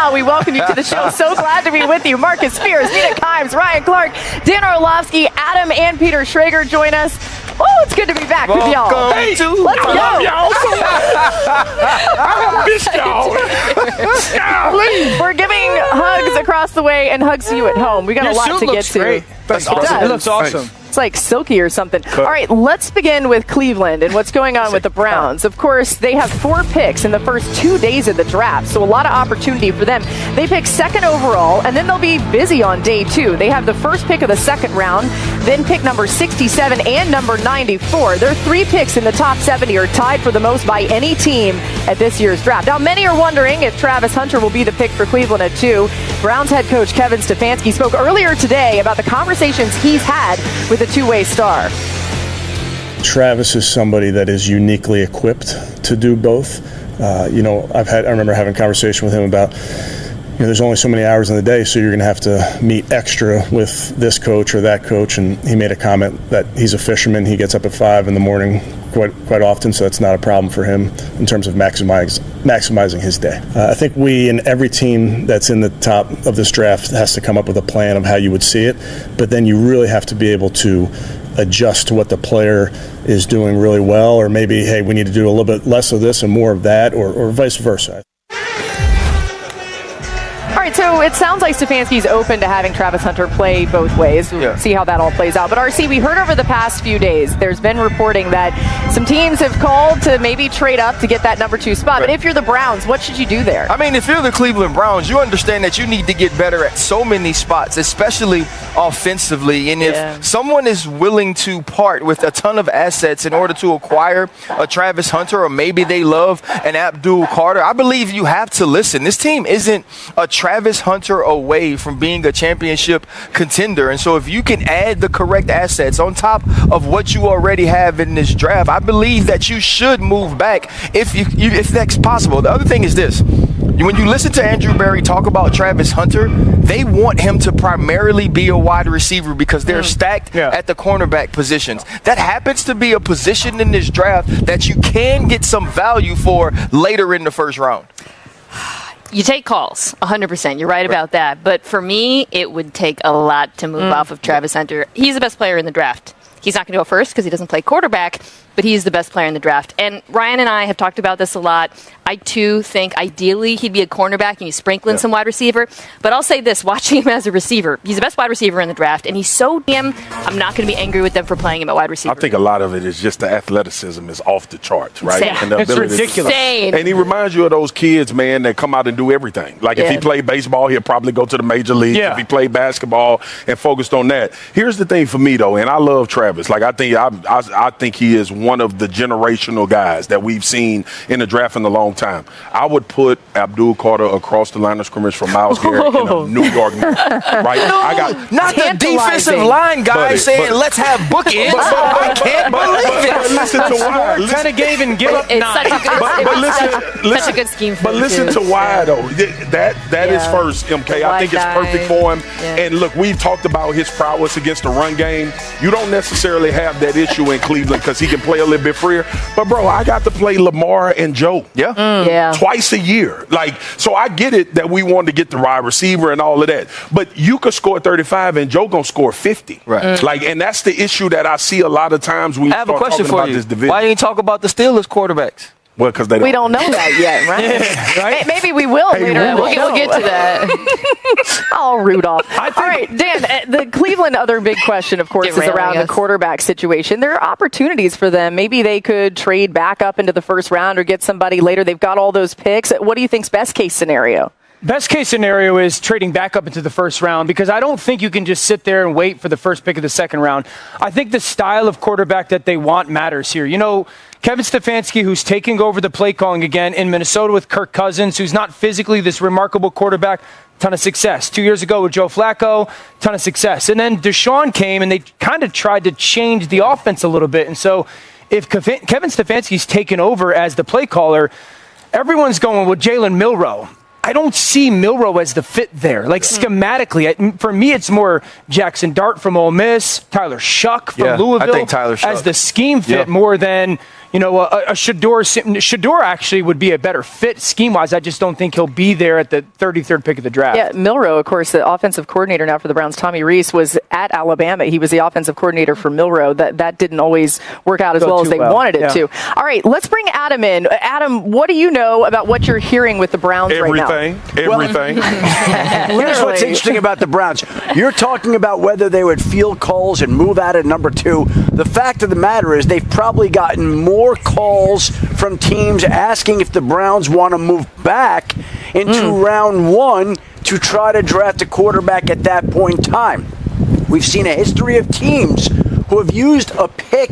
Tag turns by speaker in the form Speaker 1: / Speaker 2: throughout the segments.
Speaker 1: now, we welcome you to the show. So glad to be with you. Marcus Spears, Nina Kimes, Ryan Clark, Dan Orlovsky, Adam and Peter Schrager join us. Oh, it's good to be back with y'all.
Speaker 2: Hey,
Speaker 1: let's go.
Speaker 2: I missed y'all.
Speaker 1: We're giving hugs across the way and hugs to you at home. We got a lot to get to.
Speaker 3: Great.
Speaker 2: That's
Speaker 3: awesome. It looks awesome.
Speaker 1: It's like silky or something. All right, let's begin with Cleveland and what's going on with the Browns. Of course, they have 4 picks in the first 2 days of the draft, so a lot of opportunity for them. They pick 2nd overall, and then they'll be busy on day 2. They have the first pick of the 2nd round, then pick number 67 and number 94. Their 3 picks in the top 70 are tied for the most by any team at this year's draft. Now, many are wondering if Travis Hunter will be the pick for Cleveland at 2. Browns head coach Kevin Stefanski spoke earlier today about the conversations he's had with the two-way star.
Speaker 4: Travis is somebody that is uniquely equipped to do both. I remember having a conversation with him about, there's only so many hours in the day, so you're going to have to meet extra with this coach or that coach. And he made a comment that he's a fisherman. He gets up at 5 in the morning quite often, so it's not a problem for him in terms of maximizing his day. I think we and every team that's in the top of this draft has to come up with a plan of how you would see it, but then you really have to be able to adjust to what the player is doing really well, or maybe, hey, we need to do a little bit less of this and more of that, or vice versa.
Speaker 1: All right, so it sounds like Stefanski's open to having Travis Hunter play both ways. We'll see how that all plays out. But RC, we heard over the past few days, there's been reporting that some teams have called to maybe trade up to get that number 2 spot. But if you're the Browns, what should you do there?
Speaker 2: I mean, if you're the Cleveland Browns, you understand that you need to get better at so many spots, especially offensively. And if someone is willing to part with a ton of assets in order to acquire a Travis Hunter, or maybe they love an Abdul Carter, I believe you have to listen. This team isn't a Travis Hunter away from being a championship contender. And so if you can add the correct assets on top of what you already have in this draft, I believe that you should move back if that's possible. The other thing is this. When you listen to Andrew Berry talk about Travis Hunter, they want him to primarily be a wide receiver because they're stacked at the cornerback positions. That happens to be a position in this draft that you can get some value for later in the first round.
Speaker 5: You take calls, 100%. You're right about that. But for me, it would take a lot to move off of Travis Hunter. He's the best player in the draft. He's not going to go first because he doesn't play quarterback, but he's the best player in the draft. And Ryan and I have talked about this a lot. I, too, think ideally he'd be a cornerback and you sprinkle in some wide receiver. But I'll say this, watching him as a receiver, he's the best wide receiver in the draft, and he's so damn, I'm not going to be angry with them for playing him at wide receiver.
Speaker 6: I think a lot of it is just the athleticism is off the charts, right?
Speaker 5: Insane.
Speaker 6: And the
Speaker 3: it's ridiculous.
Speaker 5: Insane.
Speaker 6: And he reminds you of those kids, man, that come out and do everything. Like if he played baseball, he'll probably go to the major leagues. If he played basketball and focused on that. Here's the thing for me, though, and I love Travis. Like I think he is one of the generational guys that we've seen in the draft in a long time. I would put Abdul Carter across the line of scrimmage from Myles Garrett in a New York Knicks, right?
Speaker 2: Not the defensive line guy saying, let's have bookends. I can't believe it.
Speaker 6: But listen to why.
Speaker 3: Kind of gave and give up 9.
Speaker 5: Such a good scheme for him.
Speaker 6: But listen to why, though. That is first, MK. I think it's perfect for him. And look, we've talked about his prowess against the run game. You don't necessarily have that issue in Cleveland because he can play a little bit freer. But, bro, I got to play Lamar and Joe. Twice a year. So I get it that we wanted to get the wide receiver and all of that. But you could score 35 and Joe gonna score 50. Right. And that's the issue that I see a lot of times when you start talking about this division.
Speaker 2: Why didn't you talk about the Steelers quarterbacks?
Speaker 6: Well, because
Speaker 1: we don't know that yet, right? Maybe we will later.
Speaker 5: We'll get to that.
Speaker 1: Oh, Rudolph. All right, Dan, the Cleveland other big question, of course, is around the quarterback situation. There are opportunities for them. Maybe they could trade back up into the first round or get somebody later. They've got all those picks. What do you think's best case scenario?
Speaker 3: Best case scenario is trading back up into the first round because I don't think you can just sit there and wait for the first pick of the second round. I think the style of quarterback that they want matters here. Kevin Stefanski, who's taking over the play calling again in Minnesota with Kirk Cousins, who's not physically this remarkable quarterback, ton of success. 2 years ago with Joe Flacco, ton of success. And then Deshaun came and they kind of tried to change the offense a little bit. And so if Kevin Stefanski's taken over as the play caller, everyone's going with Jalen Milroe. I don't see Milroe as the fit there. Schematically, for me, it's more Jackson Dart from Ole Miss, Tyler Shuck from Louisville
Speaker 2: I think Tyler Shuck
Speaker 3: as the scheme fit more than, Shedeur actually would be a better fit scheme-wise. I just don't think he'll be there at the 33rd pick of the draft.
Speaker 1: Yeah, Milroe, of course, the offensive coordinator now for the Browns, Tommy Rees, was at Alabama. He was the offensive coordinator for Milroe. That didn't always work out as well as they wanted it to. All right, let's bring Adam in. Adam, what do you know about what you're hearing with the Browns right now?
Speaker 6: Everything.
Speaker 7: Here's what's interesting about the Browns. You're talking about whether they would field calls and move out at number 2. The fact of the matter is they've probably gotten more calls from teams asking if the Browns want to move back into round 1 to try to draft a quarterback at that point in time. We've seen a history of teams who have used a pick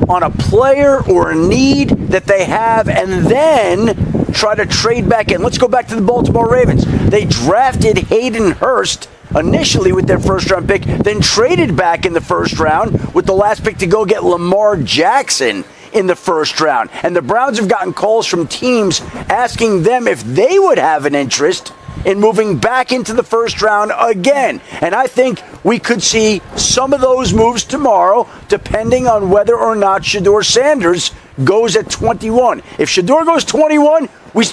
Speaker 7: on a player or a need that they have and then try to trade back in. Let's go back to the Baltimore Ravens. They drafted Hayden Hurst initially with their first-round pick, then traded back in the first round with the last pick to go get Lamar Jackson in the first round. And the Browns have gotten calls from teams asking them if they would have an interest in moving back into the first round again. And I think we could see some of those moves tomorrow, depending on whether or not Shedeur Sanders goes at 21. If Shedeur goes 21, we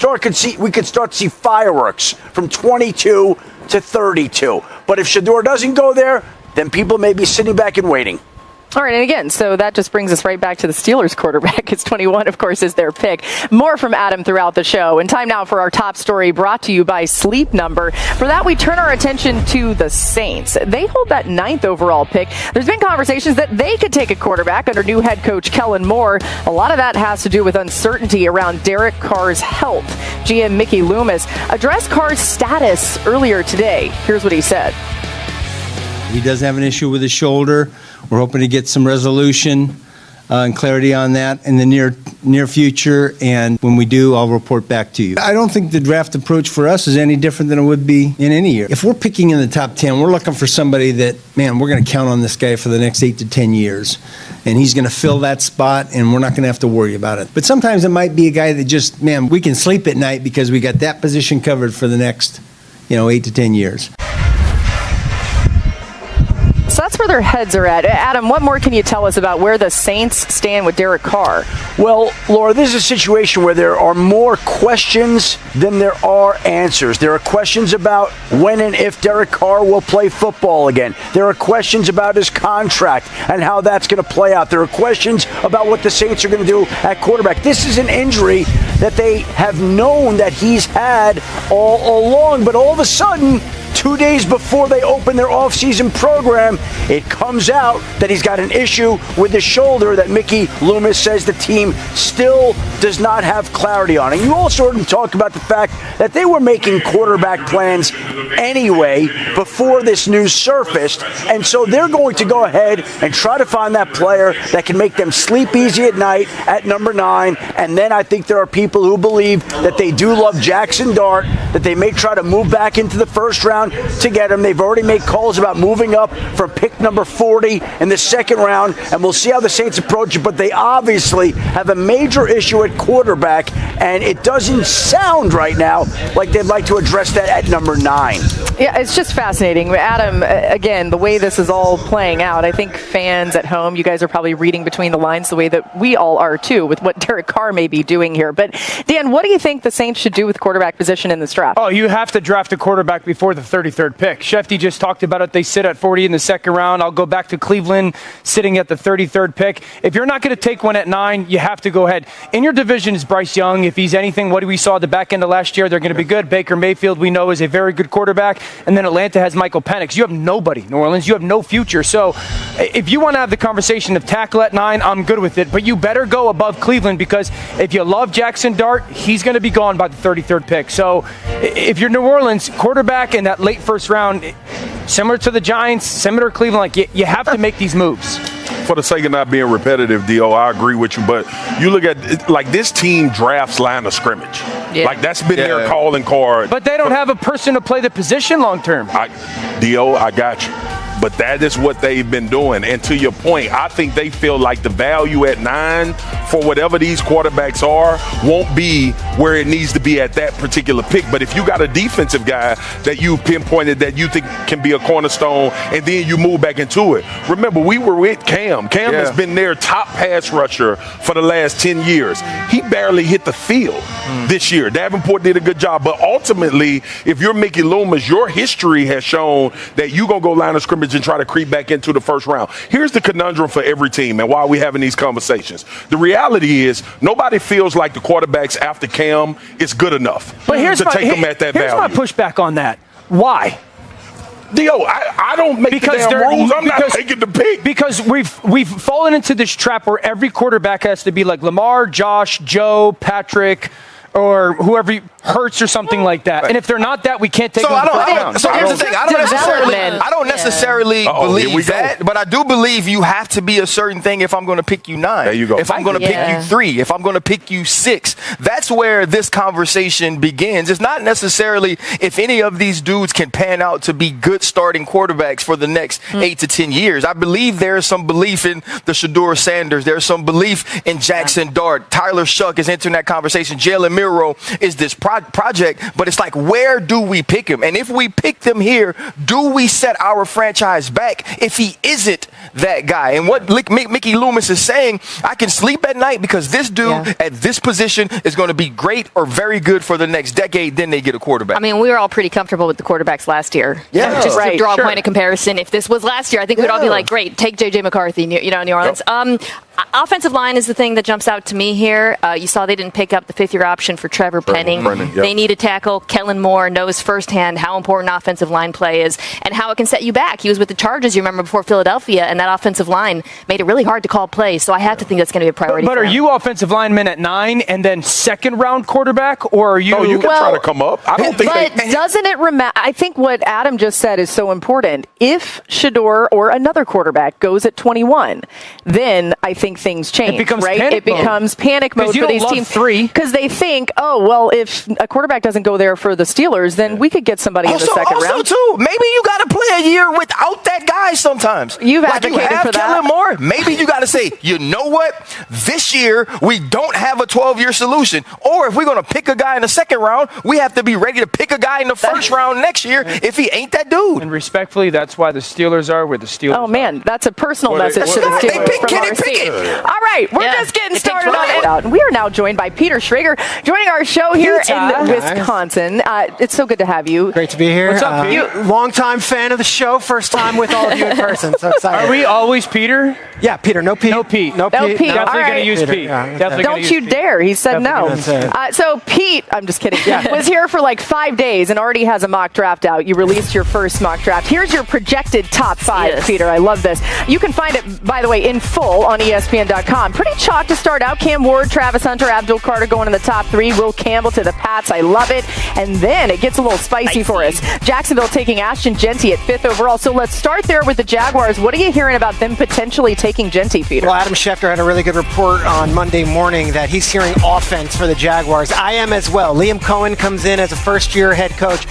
Speaker 7: could start to see fireworks from 22 to 32. But if Shedeur doesn't go there, then people may be sitting back and waiting.
Speaker 1: All right, and again, so that just brings us right back to the Steelers quarterback. It's 21, of course, is their pick. More from Adam throughout the show. And time now for our top story brought to you by Sleep Number. For that, we turn our attention to the Saints. They hold that 9th overall pick. There's been conversations that they could take a quarterback under new head coach Kellen Moore. A lot of that has to do with uncertainty around Derek Carr's health. GM Mickey Loomis addressed Carr's status earlier today. Here's what he said.
Speaker 8: He does have an issue with his shoulder. We're hoping to get some resolution and clarity on that in the near future. And when we do, I'll report back to you. I don't think the draft approach for us is any different than it would be in any year. If we're picking in the top 10, we're looking for somebody that, man, we're going to count on this guy for the next 8 to 10 years. And he's going to fill that spot, and we're not going to have to worry about it. But sometimes it might be a guy that just, man, we can sleep at night because we got that position covered for the next, 8 to 10 years.
Speaker 1: So that's where their heads are at. Adam, what more can you tell us about where the Saints stand with Derek Carr?
Speaker 7: Well, Laura, this is a situation where there are more questions than there are answers. There are questions about when and if Derek Carr will play football again. There are questions about his contract and how that's going to play out. There are questions about what the Saints are going to do at quarterback. This is an injury that they have known that he's had all along, but all of a sudden, 2 days before they open their offseason program, it comes out that he's got an issue with his shoulder that Mickey Loomis says the team still does not have clarity on. And you also heard him talk about the fact that they were making quarterback plans anyway before this news surfaced. And so they're going to go ahead and try to find that player that can make them sleep easy at night at number 9. And then I think there are people who believe that they do love Jackson Dart, that they may try to move back into the first round to get him. They've already made calls about moving up from pick number 40 in the second round, and we'll see how the Saints approach it, but they obviously have a major issue at quarterback, and it doesn't sound right now like they'd like to address that at number 9.
Speaker 1: Yeah, it's just fascinating. Adam, again, the way this is all playing out, I think fans at home, you guys are probably reading between the lines the way that we all are too with what Derek Carr may be doing here. But Dan, what do you think the Saints should do with quarterback position in this draft?
Speaker 3: Oh, you have to draft a quarterback before the 33rd pick. Schefter just talked about it. They sit at 40 in the second round. I'll go back to Cleveland sitting at the 33rd pick. If you're not going to take one at 9, you have to go ahead. In your division is Bryce Young. If he's anything, what we saw at the back end of last year, they're going to be good. Baker Mayfield, we know, is a very good quarterback. And then Atlanta has Michael Penix. You have nobody, New Orleans. You have no future. So if you want to have the conversation of tackle at 9, I'm good with it. But you better go above Cleveland because if you love Jackson Dart, he's going to be gone by the 33rd pick. So if you're New Orleans, quarterback in that late first round, similar to the Giants, similar to Cleveland, like you have to make these moves.
Speaker 6: For the sake of not being repetitive, Dio, I agree with you. But you look at it, like this team drafts line of scrimmage. Yeah. Like that's been their calling card.
Speaker 3: But they don't have a person to play the position long term.
Speaker 6: Dio, I got you. But that is what they've been doing. And to your point, I think they feel like the value at 9 for whatever these quarterbacks are won't be where it needs to be at that particular pick. But if you got a defensive guy that you pinpointed that you think can be a cornerstone, and then you move back into it. Remember, we were with Cam. Cam has been their top pass rusher for the last 10 years. He barely hit the field this year. Davenport did a good job. But ultimately, if you're Mickey Loomis, your history has shown that you're going to go line of scrimmage and try to creep back into the first round. Here's the conundrum for every team and why we're having these conversations. The reality is nobody feels like the quarterbacks after Cam is good enough to take them at that value.
Speaker 3: Here's my pushback on that. Why?
Speaker 6: Dio, I don't make the damn rules. I'm not taking the pick.
Speaker 3: Because we've fallen into this trap where every quarterback has to be like Lamar, Josh, Joe, Patrick, or whoever, Hurts or something like that. And if they're not that, we can't take them to the first round.
Speaker 2: So here's the thing. I don't necessarily believe that, but I do believe you have to be a certain thing if I'm going to pick you 9.
Speaker 6: There you go.
Speaker 2: If I'm going to pick you 3, if I'm going to pick you 6. That's where this conversation begins. It's not necessarily if any of these dudes can pan out to be good starting quarterbacks for the next 8 to 10 years. I believe there is some belief in the Shedeur Sanders. There's some belief in Jackson Dart. Tyler Shuck is entering that conversation. Jalen Miro is this project, but it's like, where do we pick him? And if we pick them here, do we set our franchise back if he isn't that guy? And what Mickey Loomis is saying, I can sleep at night because this dude at this position is going to be great or very good for the next decade. Then they get a quarterback.
Speaker 5: I mean, we were all pretty comfortable with the quarterbacks last year.
Speaker 2: Yeah,
Speaker 5: just to draw a point of comparison. If this was last year, I think we'd all be like, great, take J.J. McCarthy, New Orleans. Offensive line is the thing that jumps out to me here. You saw they didn't pick up the 5th-year option for Trevor Penning. They need a tackle. Kellen Moore knows firsthand how important offensive line play is and how it can set you back. He was with the Chargers, you remember, before Philadelphia, and that offensive line made it really hard to call plays. So I have to think that's going to be a priority.
Speaker 3: But are you offensive linemen at 9 and then second-round quarterback, or are you?
Speaker 6: No, you can try to come up. I don't think.
Speaker 1: But doesn't it? I think what Adam just said is so important. If Shedeur or another quarterback goes at 21, then I think things change.
Speaker 3: It becomes
Speaker 1: right?
Speaker 3: panic
Speaker 1: It becomes panic mode for these teams.
Speaker 3: 3
Speaker 1: because they think, oh well, if a quarterback doesn't go there for the Steelers, then we could get somebody in the second round.
Speaker 2: Too, maybe you got to play a year without that guy sometimes.
Speaker 1: You've advocated for that.
Speaker 2: Kellen Moore. Maybe you got to say, you know what? This year we don't have a 12-year solution. Or if we're going to pick a guy in the second round, we have to be ready to pick a guy in the first round next year if he ain't that dude.
Speaker 3: And respectfully, that's why the Steelers are where the Steelers.
Speaker 1: Oh man, that's a personal message to the Steelers from our state. All right, we're just getting started on it. And we are now joined by Peter Schrager, joining our show here in Wisconsin. It's so good to have you.
Speaker 9: Great to be here.
Speaker 3: What's up, Pete?
Speaker 9: Longtime fan of the show, first time with all of you in person. So excited.
Speaker 3: Are we always Peter?
Speaker 9: Yeah, Peter. No Pete.
Speaker 3: No Pete.
Speaker 9: No Pete.
Speaker 1: Pete.
Speaker 3: Definitely
Speaker 1: All
Speaker 3: going to use
Speaker 9: Peter,
Speaker 3: Pete.
Speaker 9: yeah.
Speaker 3: Definitely
Speaker 1: Don't you dare. He said no. So Pete, I'm just kidding, was here for like 5 days and already has a mock draft out. You released your first mock draft. Here's your projected top 5, Peter. I love this. You can find it, by the way, in full on ESPN.com. Pretty chalk to start out. Cam Ward, Travis Hunter, Abdul Carter going in the top 3. Will Campbell to the Pats. I love it. And then it gets a little spicy for us. Jacksonville taking Ashton Genty at 5th overall. So let's start there with the Jaguars. What are you hearing about them potentially taking Genty, Peter?
Speaker 9: Well, Adam Schefter had a really good report on Monday morning that he's hearing offense for the Jaguars. I am as well. Liam Cohen comes in as a first-year head coach.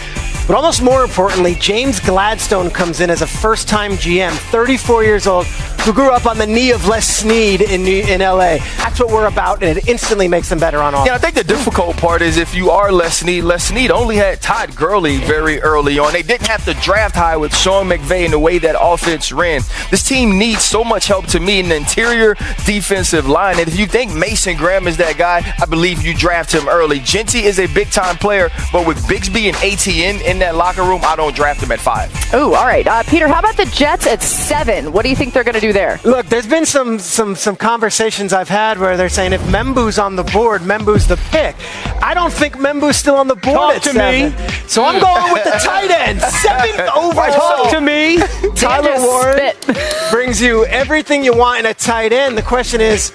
Speaker 9: But almost more importantly, James Gladstone comes in as a first-time GM, 34 years old, who grew up on the knee of Les Snead in L.A. That's what we're about, and it instantly makes them better on offense.
Speaker 2: Yeah, I think the difficult part is if you are Les Snead only had Todd Gurley very early on. They didn't have to draft high with Sean McVay in the way that offense ran. This team needs so much help to me in the interior defensive line. And if you think Mason Graham is that guy, I believe you draft him early. Genty is a big-time player, but with Bigsby and ATN in that locker room, I don't draft him at 5.
Speaker 1: Oh, all right. Peter, how about the Jets at 7? What do you think they're going to do there?
Speaker 9: Look, there's been some conversations I've had where they're saying if Membu's on the board, Membu's the pick. I don't think Membu's still on the board at 7. So I'm going with the tight end, 7th overall.
Speaker 3: Talk to me.
Speaker 9: Tyler Warren brings you everything you want in a tight end. The question is,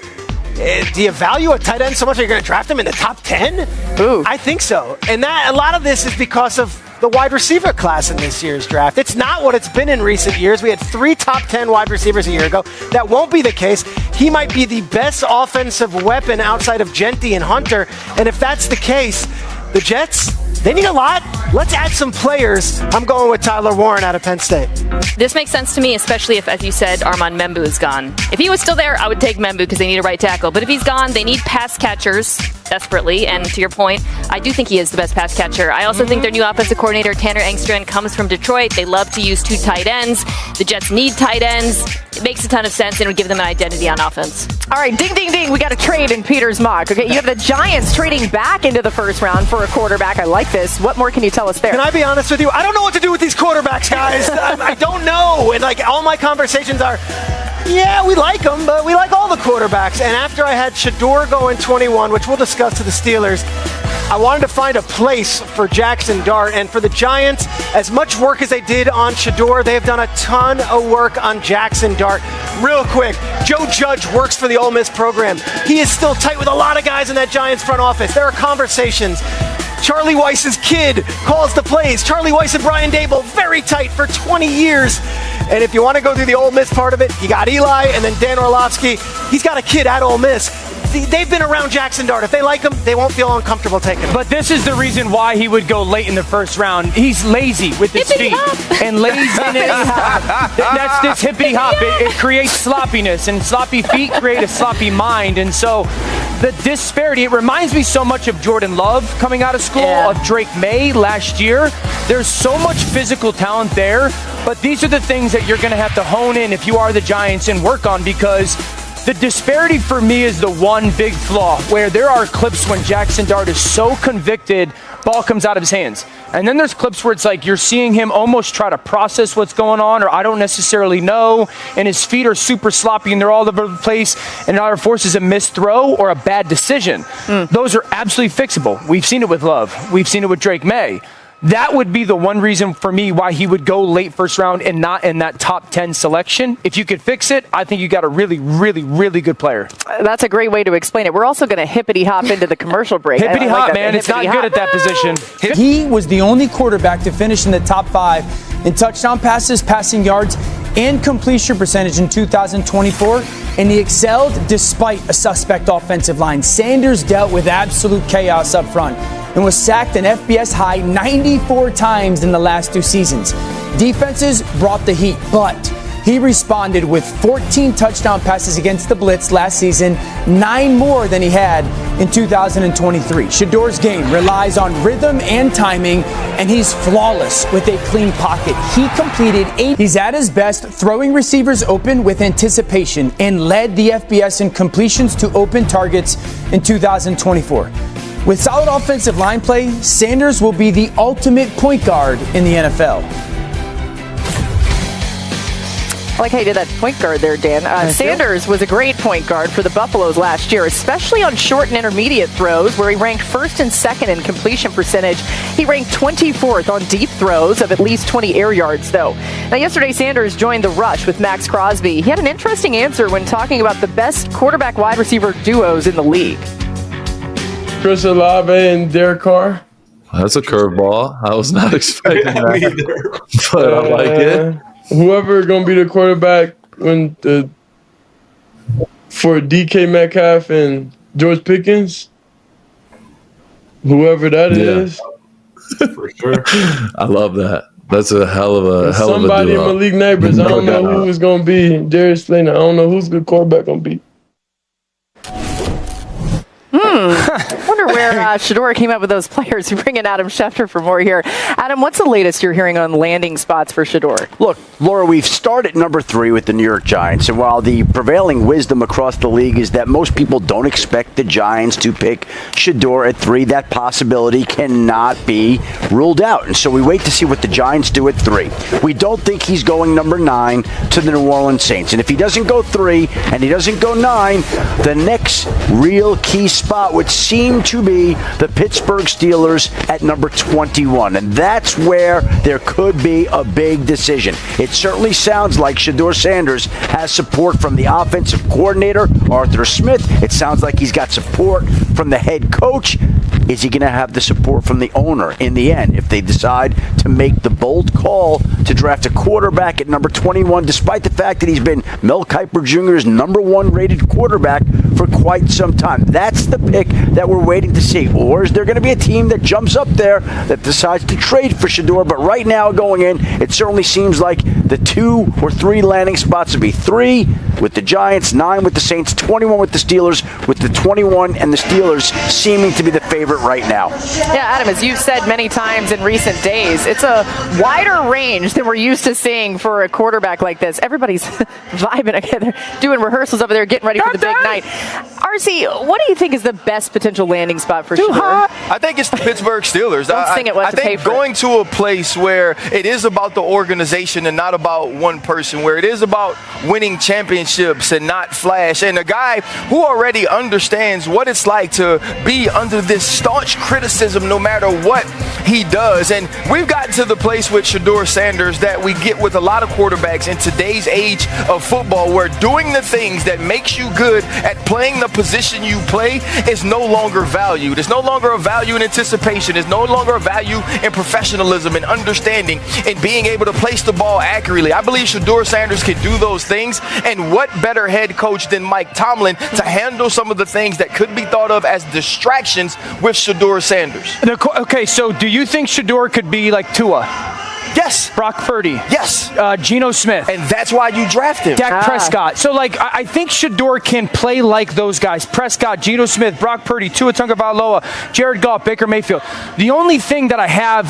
Speaker 9: do you value a tight end so much that you're going to draft him in the top 10?
Speaker 1: Ooh.
Speaker 9: I think so. And a lot of this is because of the wide receiver class in this year's draft. It's not what it's been in recent years. We had 3 top 10 wide receivers a year ago. That won't be the case. He might be the best offensive weapon outside of Genty and Hunter. And if that's the case, the Jets, They need a lot. Let's add some players. I'm going with Tyler Warren out of Penn State.
Speaker 5: This makes sense to me, especially if, as you said, Armand Membu is gone. If he was still there, I would take Membu because they need a right tackle. But if he's gone, they need pass catchers desperately. And to your point, I do think he is the best pass catcher. I also think their new offensive coordinator, Tanner Engstrand, comes from Detroit. They love to use 2 tight ends. The Jets need tight ends. It makes a ton of sense and it would give them an identity on offense.
Speaker 1: All right, ding, ding, ding. We got a trade in Peter's mock. Okay, you have the Giants trading back into the first round for a quarterback. I like this. What more can you tell us there?
Speaker 9: Can I be honest with you? I don't know what to do with these quarterbacks, guys. I don't know. And like all my conversations are, yeah, we like them, but we like all the quarterbacks. And after I had Shedeur go in 21, which we'll discuss to the Steelers, I wanted to find a place for Jackson Dart. And for the Giants, as much work as they did on Shedeur, they have done a ton of work on Jackson Dart. Real quick, Joe Judge works for the Ole Miss program. He is still tight with a lot of guys in that Giants front office. There are conversations. Charlie Weiss's kid calls the plays. Charlie Weiss and Brian Dable, very tight for 20 years. And if you want to go through the Ole Miss part of it, you got Eli and then Dan Orlovsky. He's got a kid at Ole Miss. They've been around Jackson Dart. If they like him, they won't feel uncomfortable taking him.
Speaker 3: But this is the reason why he would go late in the first round. He's lazy with his feet. And laziness, that's this hippity hop. It creates sloppiness, and sloppy feet create a sloppy mind. And so the disparity, it reminds me so much of Jordan Love coming out of school, of Drake May last year. There's so much physical talent there, but these are the things that you're going to have to hone in if you are the Giants and work on, because the disparity for me is the one big flaw where there are clips when Jackson Dart is so convicted, ball comes out of his hands. And then there's clips where it's like you're seeing him almost try to process what's going on, or I don't necessarily know, and his feet are super sloppy and they're all over the place, and it either forces a missed throw or a bad decision. Those are absolutely fixable. We've seen it with Love. We've seen it with Drake May. That would be the one reason for me why he would go late first round and not in that top 10 selection. If you could fix it, I think you got a really, really, really good player.
Speaker 1: That's a great way to explain it. We're also going to hippity hop into the commercial break.
Speaker 3: Hippity hop, man. It's not good at that position.
Speaker 10: He was the only quarterback to finish in the top 5 in touchdown passes, passing yards, and completion percentage in 2024, and he excelled despite a suspect offensive line. Sanders dealt with absolute chaos up front and was sacked an FBS high 94 times in the last 2 seasons. Defenses brought the heat, but he responded with 14 touchdown passes against the blitz last season, 9 more than he had in 2023. Shedeur's game relies on rhythm and timing, and he's flawless with a clean pocket. He completed 8. He's at his best throwing receivers open with anticipation and led the FBS in completions to open targets in 2024. With solid offensive line play, Sanders will be the ultimate point guard in the NFL.
Speaker 1: I like how you did that point guard there, Dan. Sanders was a great point guard for the Buffaloes last year, especially on short and intermediate throws, where he ranked 1st and 2nd in completion percentage. He ranked 24th on deep throws of at least 20 air yards, though. Now, yesterday, Sanders joined the rush with Max Crosby. He had an interesting answer when talking about the best quarterback-wide receiver duos in the league.
Speaker 11: Chris Olave and Derek Carr.
Speaker 12: That's a curveball. I was not expecting that, but I like it.
Speaker 11: Whoever going to be the quarterback for DK Metcalf and George Pickens, whoever that is.
Speaker 12: For sure. I love that. That's a hell of a duo.
Speaker 11: Somebody in Malik Neighbors. I don't know who is going to be. Darius Slayton. I don't know who's the quarterback going to be.
Speaker 1: I wonder where Shedeur came up with those players. We bring in Adam Schefter for more here. Adam, what's the latest you're hearing on landing spots for Shedeur?
Speaker 7: Look, Laura, we've started number 3 with the New York Giants, and while the prevailing wisdom across the league is that most people don't expect the Giants to pick Shedeur at 3, that possibility cannot be ruled out. And so we wait to see what the Giants do at 3. We don't think he's going number 9 to the New Orleans Saints. And if he doesn't go 3 and he doesn't go 9, the next real key spot would seem to be the Pittsburgh Steelers at number 21. And that's where there could be a big decision. It certainly sounds like Shedeur Sanders has support from the offensive coordinator, Arthur Smith. It sounds like he's got support from the head coach. Is he going to have the support from the owner in the end if they decide to make the bold call to draft a quarterback at number 21, despite the fact that he's been Mel Kiper Jr.'s number 1 rated quarterback for quite some time. That's the pick that we're waiting to see. Or is there going to be a team that jumps up there that decides to trade for Shedeur? But right now, going in, it certainly seems like the 2 or 3 landing spots would be 3 with the Giants, 9 with the Saints, 21 with the Steelers, with the 21 and the Steelers seeming to be the favorite right now.
Speaker 1: Yeah, Adam, as you've said many times in recent days, it's a wider range than we're used to seeing for a quarterback like this. Everybody's vibing together, doing rehearsals over there, getting ready for the big night. RC, what do you think is the best potential landing spot for Shedeur?
Speaker 2: I think it's the Pittsburgh Steelers.
Speaker 1: I
Speaker 2: think going to a place where it is about the organization and not about one person, where it is about winning championships and not flash, and a guy who already understands what it's like to be under this staunch criticism no matter what he does. And we've gotten to the place with Shedeur Sanders that we get with a lot of quarterbacks in today's age of football, where doing the things that makes you good at playing the position you play is no longer valued. It's no longer a value in anticipation. It's no longer a value in professionalism and understanding and being able to place the ball accurately. I believe Shedeur Sanders can do those things, and what better head coach than Mike Tomlin to handle some of the things that could be thought of as distractions with Shedeur Sanders.
Speaker 3: Okay, so do you think Shedeur could be like Tua?
Speaker 2: Yes.
Speaker 3: Brock Purdy.
Speaker 2: Yes.
Speaker 3: Geno Smith.
Speaker 2: And that's why you draft him.
Speaker 3: Dak Prescott. So, I think Shedeur can play like those guys. Prescott, Geno Smith, Brock Purdy, Tua Tagovailoa, Jared Goff, Baker Mayfield. The only thing that I have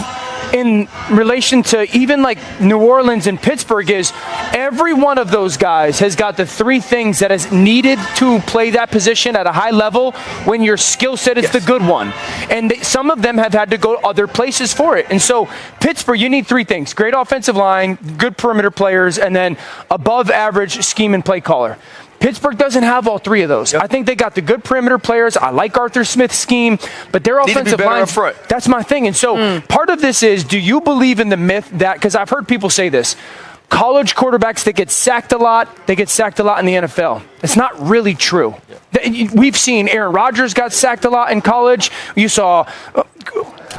Speaker 3: in relation to even like New Orleans and Pittsburgh is every one of those guys has got the 3 things that is needed to play that position at a high level when your skill set is the good one. And some of them have had to go other places for it. And so Pittsburgh, you need 3 things: great offensive line, good perimeter players, and then above average scheme and play caller. Pittsburgh doesn't have all 3 of those. Yep. I think they got the good perimeter players. I like Arthur Smith's scheme, but their offensive line, that's my thing. And so part of this is, do you believe in the myth that, because I've heard people say this, college quarterbacks that get sacked a lot, they get sacked a lot in the NFL. It's not really true. Yep. We've seen Aaron Rodgers got sacked a lot in college. You saw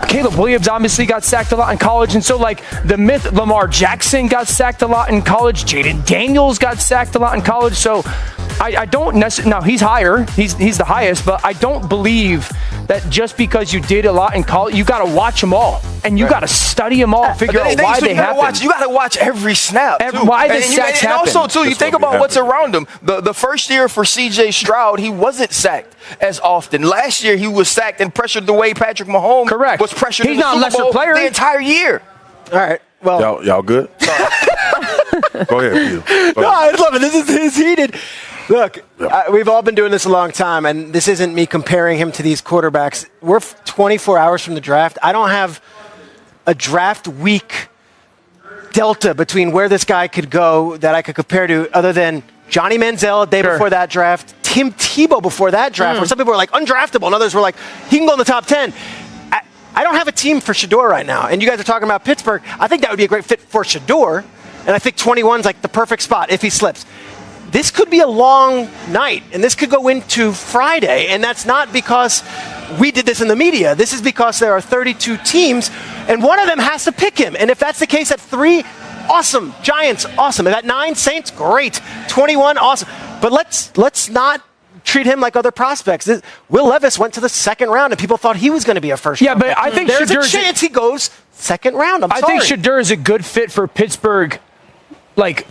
Speaker 3: Caleb Williams obviously got sacked a lot in college. And so, the myth, Lamar Jackson got sacked a lot in college. Jaden Daniels got sacked a lot in college. So I don't necessarily, now he's higher, he's the highest, but I don't believe that just because you did a lot in college, you got to watch them all. And you got to study them all, figure out why they happen.
Speaker 2: You got to watch every snap.
Speaker 3: Why the sacks happen.
Speaker 2: And also, too, you think about what's around him. The first year for C.J. Stroud, he wasn't sacked as often. Last year, he was sacked and pressured the way Patrick Mahomes was pressured in the Super Bowl the entire year.
Speaker 9: All right. Well,
Speaker 6: y'all good? Go ahead, Peter.
Speaker 9: No, I love it. This is heated. Look, we've all been doing this a long time, and this isn't me comparing him to these quarterbacks. We're 24 hours from the draft. I don't have a draft week delta between where this guy could go that I could compare to, other than Johnny Manziel a day before that draft, Tim Tebow before that draft, where some people were like undraftable, and others were like, he can go in the top 10. I don't have a team for Shedeur right now, and you guys are talking about Pittsburgh. I think that would be a great fit for Shedeur, and I think 21 is like the perfect spot if he slips. This could be a long night, and this could go into Friday, and that's not because we did this in the media. This is because there are 32 teams, and one of them has to pick him. And if that's the case at 3, awesome. Giants, awesome. At 9, Saints, great. 21, awesome. But let's not treat him like other prospects. Will Levis went to the 2nd round, and people thought he was going to be a first round.
Speaker 3: Yeah, but I think
Speaker 9: there's a chance he goes 2nd round.
Speaker 3: I think Shedeur is a good fit for Pittsburgh.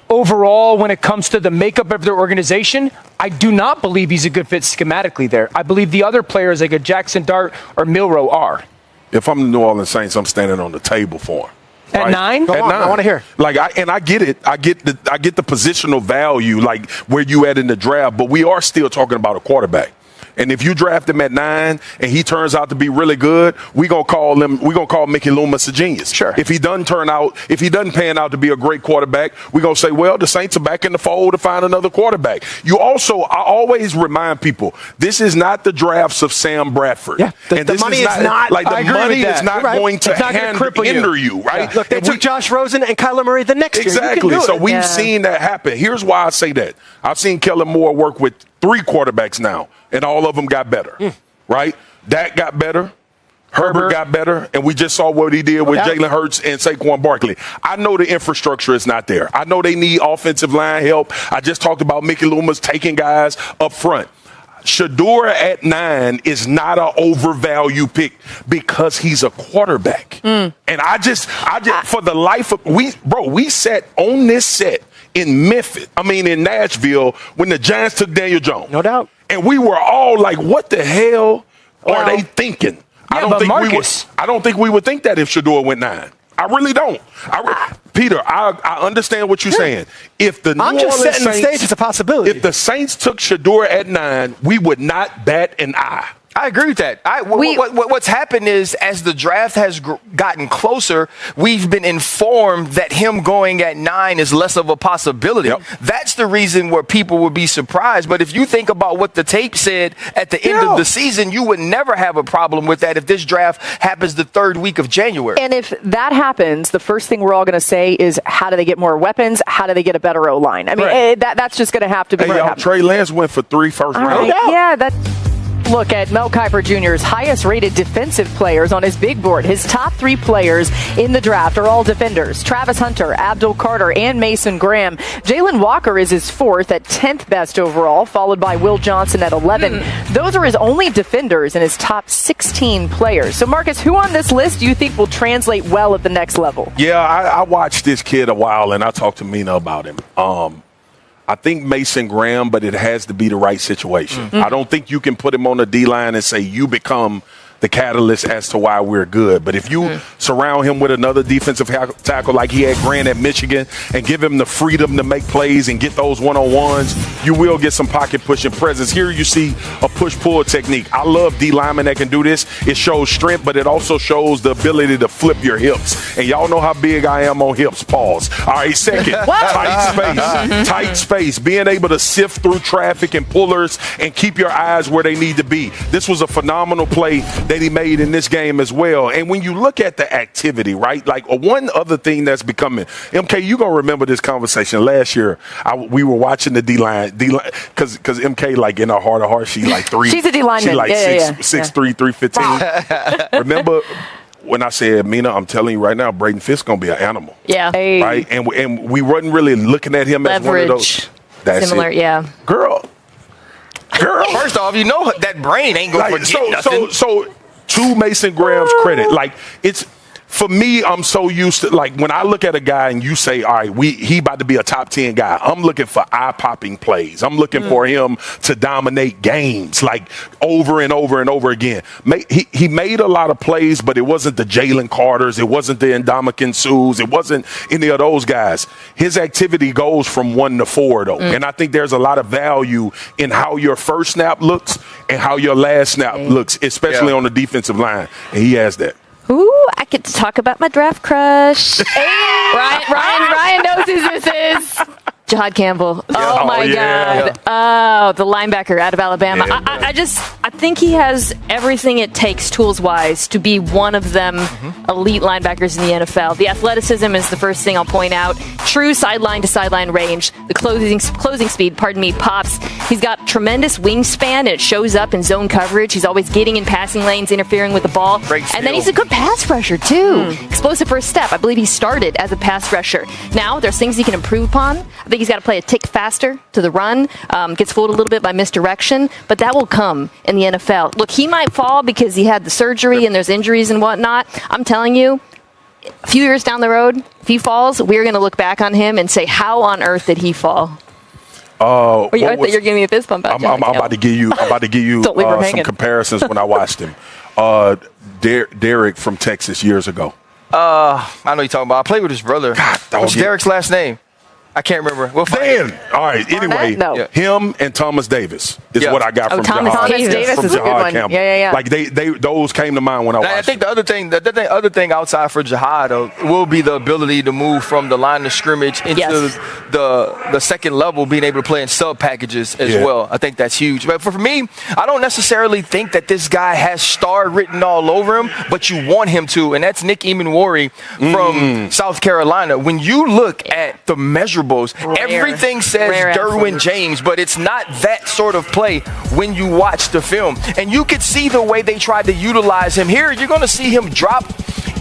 Speaker 3: Overall, when it comes to the makeup of their organization, I do not believe he's a good fit schematically there. I believe the other players like a Jackson Dart or Milroe are.
Speaker 6: If I'm the New Orleans Saints, I'm standing on the table for him.
Speaker 3: At 9?
Speaker 9: Go on, I want to hear.
Speaker 6: I get it. I get the positional value, where you at in the draft, but we are still talking about a quarterback. And if you draft him at 9 and he turns out to be really good, we're gonna call Mickey Loomis a genius.
Speaker 3: Sure.
Speaker 6: If he doesn't pan out to be a great quarterback, we're gonna say, well, the Saints are back in the fold to find another quarterback. I always remind people, this is not the drafts of Sam Bradford.
Speaker 9: Yeah. The money is not
Speaker 6: going to hinder you, right?
Speaker 9: Yeah. Look, they took Josh Rosen and Kyler Murray the next year.
Speaker 6: Exactly. So we've seen that happen. Here's why I say that. I've seen Kellen Moore work with 3 quarterbacks now, and all of them got better, right? Dak got better, Herbert got better, and we just saw what he did with Jalen Hurts and Saquon Barkley. I know the infrastructure is not there. I know they need offensive line help. I just talked about Mickey Loomis taking guys up front. Shedeur at 9 is not an overvalued pick because he's a quarterback. And I just for the life of we sat on this set in Nashville when the Giants took Daniel Jones.
Speaker 9: No doubt.
Speaker 6: And we were all like, what the hell are they thinking?
Speaker 3: Yeah,
Speaker 6: I don't think we would think that if Shedeur went 9. I really don't. Peter, I understand what you're saying. If the
Speaker 9: I'm just setting the stage as a possibility.
Speaker 6: If the Saints took Shedeur at 9, we would not bat an eye.
Speaker 2: I agree with that. What's happened is, as the draft has gotten closer, we've been informed that him going at 9 is less of a possibility. Yep. That's the reason where people would be surprised. But if you think about what the tape said at the end of the season, you would never have a problem with that if this draft happens the 3rd week of January.
Speaker 1: And if that happens, the first thing we're all going to say is, how do they get more weapons? How do they get a better O-line? I mean, that's just going to have to be what happens.
Speaker 6: Trey Lance went for 3 first round.
Speaker 1: Yeah, that's... Look at Mel Kiper Jr.'s highest-rated defensive players on his big board. His top 3 players in the draft are all defenders: Travis Hunter, Abdul Carter, and Mason Graham. Jalen Walker is his 4th at 10th best overall, followed by Will Johnson at 11. Those are his only defenders in his top 16 players. So, Marcus, who on this list do you think will translate well at the next level?
Speaker 6: Yeah, I watched this kid a while, and I talked to Mina about him. I think Mason Graham, but it has to be the right situation. I don't think you can put him on the D-line and say you become the catalyst as to why we're good. But if you surround him with another defensive tackle like he had Grant at Michigan and give him the freedom to make plays and get those one-on-ones, you will get some pocket-pushing presence. Here you see a push-pull technique. I love D linemen that can do this. It shows strength, but it also shows the ability to flip your hips. And y'all know how big I am on hips. Pause. All right, second, tight space. Being able to sift through traffic and pullers and keep your eyes where they need to be. This was a phenomenal play that he made in this game as well. And when you look at the activity, right, like one other thing that's becoming, MK, you're going to remember this conversation. Last year, we were watching the D-line, because MK, like, in her heart of hearts, she's like 3.
Speaker 1: She's a D-lineman.
Speaker 6: She's like 6'3", 315. Remember when I said, Mina, I'm telling you right now, Braden Fisk's going to be an animal.
Speaker 5: Yeah.
Speaker 6: Right? And we wasn't really looking at him as one of those. That's
Speaker 5: similar,
Speaker 6: it.
Speaker 5: yeah.
Speaker 6: Girl.
Speaker 2: First off, you know that brain ain't going to forget nothing.
Speaker 6: So to Mason Graham's credit, like, it's, for me, I'm so used to, like, when I look at a guy and you say, all right, he about to be a top 10 guy, I'm looking for eye-popping plays. I'm looking for him to dominate games, like, over and over and over again. He made a lot of plays, but it wasn't the Jalen Carters. It wasn't the Ndamukong Suhs. It wasn't any of those guys. His activity goes from 1 to 4, though. And I think there's a lot of value in how your first snap looks and how your last snap looks, especially on the defensive line. And he has that.
Speaker 5: Ooh, I get to talk about my draft crush. Ryan knows who this is. Jahad Campbell. Oh, my God. Oh, the linebacker out of Alabama. I think he has everything it takes tools-wise to be one of them elite linebackers in the NFL. The athleticism is the first thing I'll point out. True sideline-to-sideline range. The closing speed, pops. He's got tremendous wingspan, and it shows up in zone coverage. He's always getting in passing lanes, interfering with the ball. And then he's a good pass rusher, too. Explosive first step. I believe he started as a pass rusher. Now, there's things he can improve upon. I think he's got to play a tick faster to the run, gets fooled a little bit by misdirection, but that will come in the NFL. Look, he might fall because he had the surgery and there's injuries and whatnot. I'm telling you, a few years down the road, if he falls, we're going to look back on him and say, how on earth did he fall? You're giving me a fist bump.
Speaker 6: I'm about to give you some comparisons when I watched him. Derek from Texas years ago.
Speaker 2: I know you're talking about. I played with his brother. What's Derek's last name? I can't remember. All right. Anyway, him and Thomas Davis is what I got from
Speaker 1: Thomas Davis is a good one.
Speaker 6: Campbell.
Speaker 1: Yeah.
Speaker 6: Like those came to mind when I watched.
Speaker 2: I think the other thing outside for Jahad will be the ability to move from the line of scrimmage into the second level, being able to play in sub packages as well. I think that's huge. But for me, I don't necessarily think that this guy has star written all over him, but you want him to, and that's Nick Emanwari from South Carolina. When you look at the measurables, everything says Derwin James, but it's not that sort of play when you watch the film. And you could see the way they tried to utilize him here. You're going to see him drop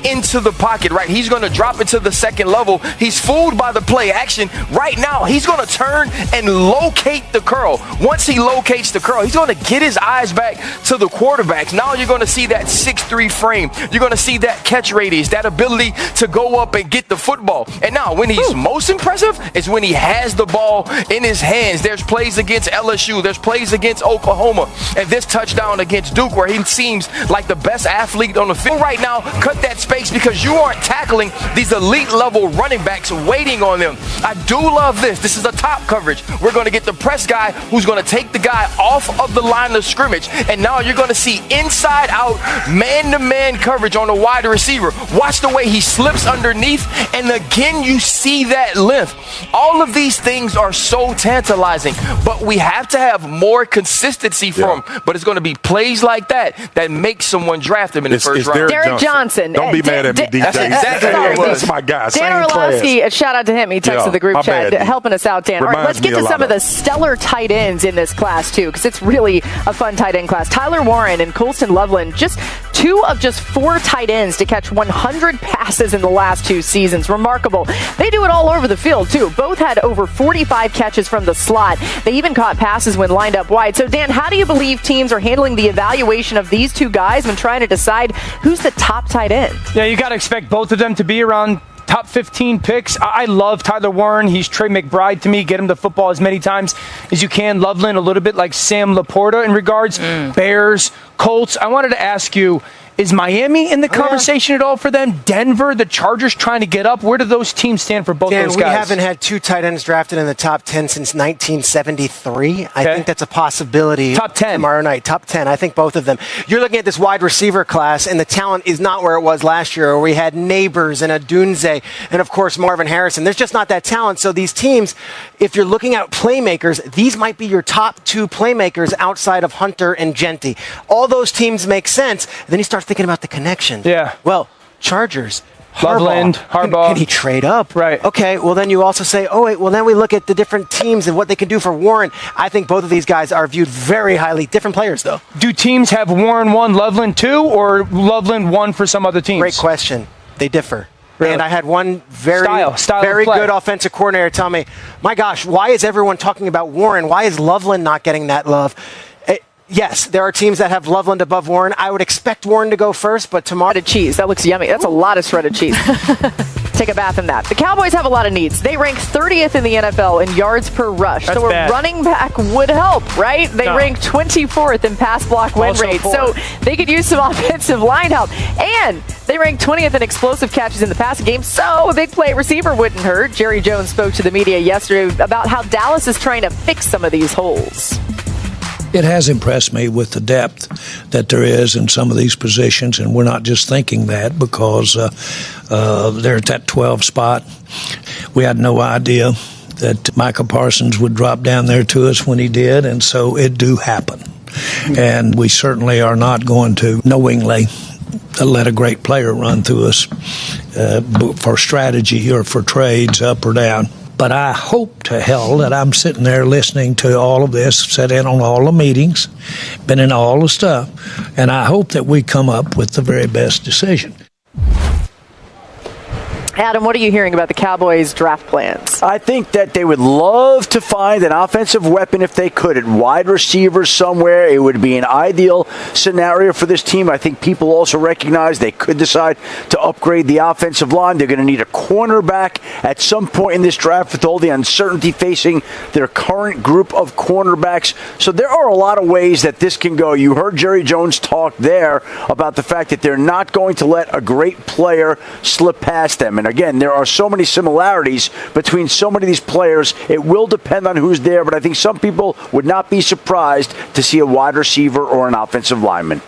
Speaker 2: into the pocket, right? He's going to drop into the second level. He's fooled by the play action. Right now, he's going to turn and locate the curl. Once he locates the curl, he's going to get his eyes back to the quarterbacks. Now you're going to see that 6'3" frame. You're going to see that catch radius, that ability to go up and get the football. And now when he's most impressive is when he has the ball in his hands. There's plays against LSU. There's plays against Oklahoma. And this touchdown against Duke where he seems like the best athlete on the field right now. Cut that space because you aren't tackling these elite level running backs waiting on them. I do love this. This is a top coverage. We're going to get the press guy who's going to take the guy off of the line of scrimmage. And now you're going to see inside out man-to-man coverage on the wide receiver. Watch the way he slips underneath. And again, you see that length. All of these things are so tantalizing, but we have to have more consistency from him. But it's going to be plays like that that make someone draft him in the first round.
Speaker 1: Derek Johnson.
Speaker 6: Don't be mad at me, DJ.
Speaker 2: That's exactly what it was.
Speaker 6: That's my guy.
Speaker 1: Dan Orlovsky, a shout out to him. He texted the group chat, helping us out, Dan. All right, let's get to some of the stellar tight ends in this class, too, because it's really a fun tight end class. Tyler Warren and Colston Loveland, just 2 of just 4 tight ends to catch 100 passes in the last 2 seasons. Remarkable. They do it all over the field, too. Both had over 45 catches from the slot. They even caught passes when lined up wide. So, Dan, how do you believe teams are handling the evaluation of these 2 guys when trying to decide who's the top tight end?
Speaker 3: Yeah, you got to expect both of them to be around top 15 picks. I love Tyler Warren. He's Trey McBride to me. Get him the football as many times as you can. Loveland, a little bit like Sam Laporta in regards. Bears, Colts. I wanted to ask you, is Miami in the conversation at all for them? Denver, the Chargers trying to get up? Where do those teams stand for both those guys?
Speaker 9: We haven't had 2 tight ends drafted in the top 10 since 1973. I think that's a possibility.
Speaker 3: Top 10.
Speaker 9: Tomorrow night. Top 10. I think both of them. You're looking at this wide receiver class, and the talent is not where it was last year, where we had Neighbors and Adunze and, of course, Marvin Harrison. There's just not that talent. So these teams, if you're looking at playmakers, these might be your top 2 playmakers outside of Hunter and Genty. All those teams make sense. And then you start thinking about the connections.
Speaker 3: Yeah.
Speaker 9: Well, Chargers,
Speaker 3: Loveland, Harbaugh.
Speaker 9: Can he trade up?
Speaker 3: Right.
Speaker 9: Okay, well, then you also say, oh, wait, well, then we look at the different teams and what they can do for Warren. I think both of these guys are viewed very highly. Different players, though.
Speaker 3: Do teams have Warren 1, Loveland 2, or Loveland 1 for some other teams?
Speaker 9: Great question. They differ.
Speaker 3: Really?
Speaker 9: And I had one very
Speaker 3: Style
Speaker 9: good offensive coordinator tell me, my gosh, why is everyone talking about Warren? Why is Loveland not getting that love? Yes, there are teams that have Loveland above Warren. I would expect Warren to go first, but tomorrow...
Speaker 1: Shredded cheese. That looks yummy. That's a lot of shredded cheese. Take a bath in that. The Cowboys have a lot of needs. They rank 30th in the NFL in yards per rush.
Speaker 3: That's
Speaker 1: so a
Speaker 3: bad.
Speaker 1: running back would help, right? They rank 24th in pass block win rate. So they could use some offensive line help. And they rank 20th in explosive catches in the passing game. So a big play receiver wouldn't hurt. Jerry Jones spoke to the media yesterday about how Dallas is trying to fix some of these holes.
Speaker 13: It has impressed me with the depth that there is in some of these positions, and we're not just thinking that because they're at that 12 spot. We had no idea that Micah Parsons would drop down there to us when he did, and so it do happen. And we certainly are not going to knowingly let a great player run through us for strategy or for trades up or down. But I hope to hell that I'm sitting there listening to all of this, sat in on all the meetings, been in all the stuff, and I hope that we come up with the very best decision.
Speaker 1: Adam, what are you hearing about the Cowboys' draft plans?
Speaker 7: I think that they would love to find an offensive weapon if they could. At wide receiver somewhere, it would be an ideal scenario for this team. I think people also recognize they could decide to upgrade the offensive line. They're going to need a cornerback at some point in this draft with all the uncertainty facing their current group of cornerbacks. So there are a lot of ways that this can go. You heard Jerry Jones talk there about the fact that they're not going to let a great player slip past them. And again, there are so many similarities between so many of these players. It will depend on who's there, but I think some people would not be surprised to see a wide receiver or an offensive lineman.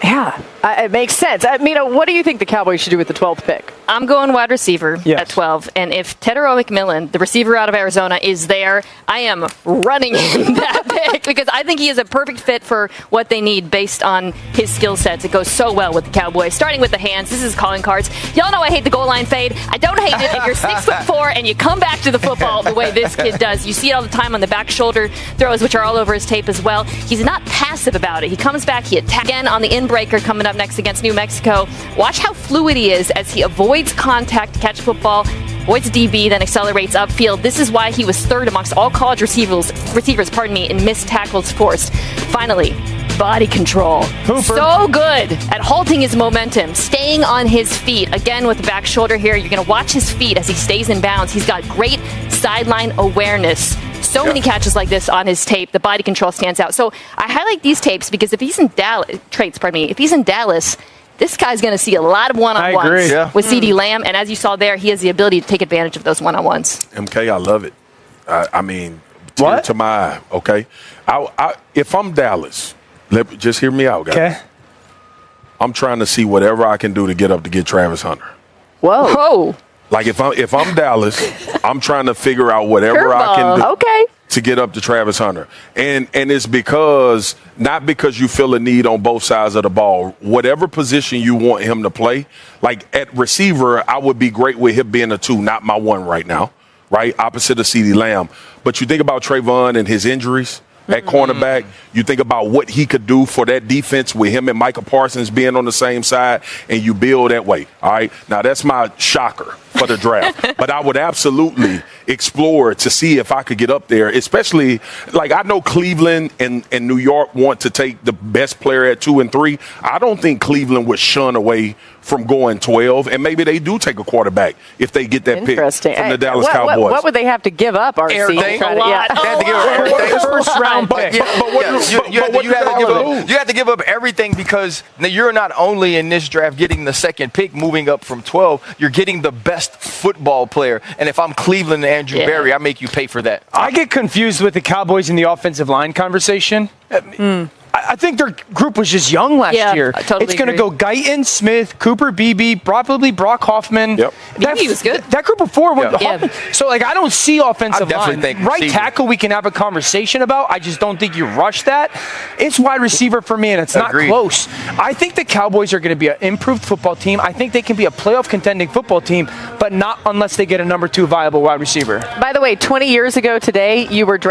Speaker 1: Yeah, it makes sense. Mina, what do you think the Cowboys should do with the 12th pick?
Speaker 5: I'm going wide receiver at 12. And if Tedero McMillan, the receiver out of Arizona, is there, I am running in that pick because I think he is a perfect fit for what they need based on his skill sets. It goes so well with the Cowboys. Starting with the hands, this is calling cards. Y'all know I hate the goal line fade. I don't hate it if you're 6'4" and you come back to the football the way this kid does. You see it all the time on the back shoulder throws, which are all over his tape as well. He's not passive about it. He comes back, he attacks again on the in-breaker coming up up next against New Mexico. Watch how fluid he is as he avoids contact to catch football, avoids DB, then accelerates upfield. This is why he was third amongst all college receivers, in missed tackles forced. Finally, body control.
Speaker 3: Hooper.
Speaker 5: So good at halting his momentum, staying on his feet. Again, with the back shoulder here, you're going to watch his feet as he stays in bounds. He's got great sideline awareness. So many catches like this on his tape. The body control stands out. So I highlight these tapes because if he's in Dallas, if he's in Dallas, this guy's going to see a lot of one-on-ones with CeeDee Lamb. And as you saw there, he has the ability to take advantage of those one-on-ones.
Speaker 6: MK, I love it. I mean, tear to my eye, okay? If I'm Dallas, just hear me out, guys.
Speaker 3: Okay.
Speaker 6: I'm trying to see whatever I can do to get up to get Travis Hunter.
Speaker 1: Whoa.
Speaker 6: Like if I'm Dallas, I'm trying to figure out whatever I can do to get up to Travis Hunter. And it's because, not because you feel a need on both sides of the ball. Whatever position you want him to play, like at receiver, I would be great with him being a 2, not my 1 right now, right? Opposite of CeeDee Lamb. But you think about Trayvon and his injuries at cornerback, you think about what he could do for that defense with him and Micah Parsons being on the same side, and you build that way, all right? Now, that's my shocker for the draft. But I would absolutely explore to see if I could get up there, especially, like, I know Cleveland and New York want to take the best player at 2 and 3. I don't think Cleveland would shun away from going 12, and maybe they do take a quarterback if they get that pick from the Dallas Cowboys.
Speaker 1: What would they have to give up, RC?
Speaker 2: Everything. They have to give up everything.
Speaker 3: First round pick.
Speaker 2: You have to give up everything because now you're not only in this draft getting the second pick, moving up from 12, you're getting the best football player. And if I'm Cleveland and Andrew Berry, I make you pay for that.
Speaker 3: I get confused with the Cowboys in the offensive line conversation. I think their group was just young last year.
Speaker 5: I totally
Speaker 3: it's going to go Guyton, Smith, Cooper, Beebe, probably Brock Hoffman.
Speaker 5: Beebe was good.
Speaker 3: That group of 4 was Hoffman. So, like, I don't see offensive line. Right tackle we can have a conversation about. I just don't think you rush that. It's wide receiver for me, and it's not close. I think the Cowboys are going to be an improved football team. I think they can be a playoff contending football team, but not unless they get a number 2 viable wide receiver.
Speaker 1: By the way, 20 years ago today, you were